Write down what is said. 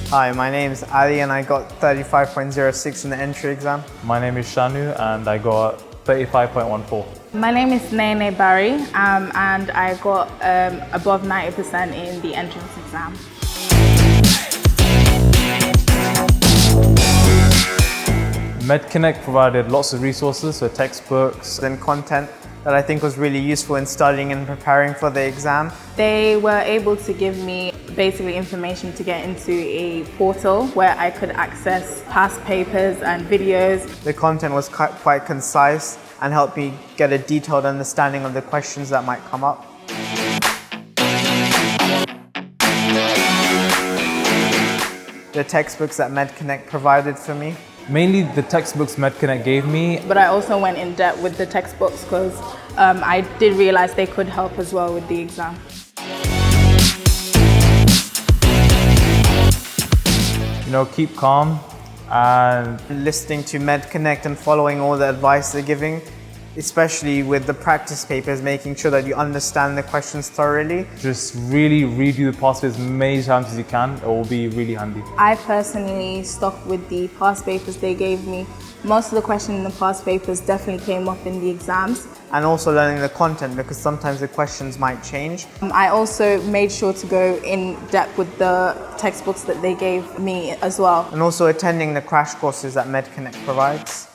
Hi, my name is Ali and I got 35.06 in the entry exam. My name is Shanu and I got 35.14. My name is Nene Barry and I got above 90% in the entrance exam. MedConnect provided lots of resources, so textbooks And content that I think was really useful in studying and preparing for the exam. They were able to give me basically information to get into a portal where I could access past papers and videos. The content was quite concise and helped me get a detailed understanding of the questions that might come up. The textbooks that MedConnect provided for me. Mainly the textbooks MedConnect gave me. But I also went in depth with the textbooks because I did realize they could help as well with the exam. Keep calm and Listening to MedConnect and following all the advice they're giving, especially with the practice papers, making sure that you understand the questions thoroughly. just really redo the past papers as many times as you can. It will be really handy. I personally stuck with the past papers they gave me. Most of the questions in the past papers definitely came up in the exams. And also learning the content because sometimes the questions might change. I also made sure to go in depth with the textbooks that they gave me as well. And also attending the crash courses that MedConnect provides.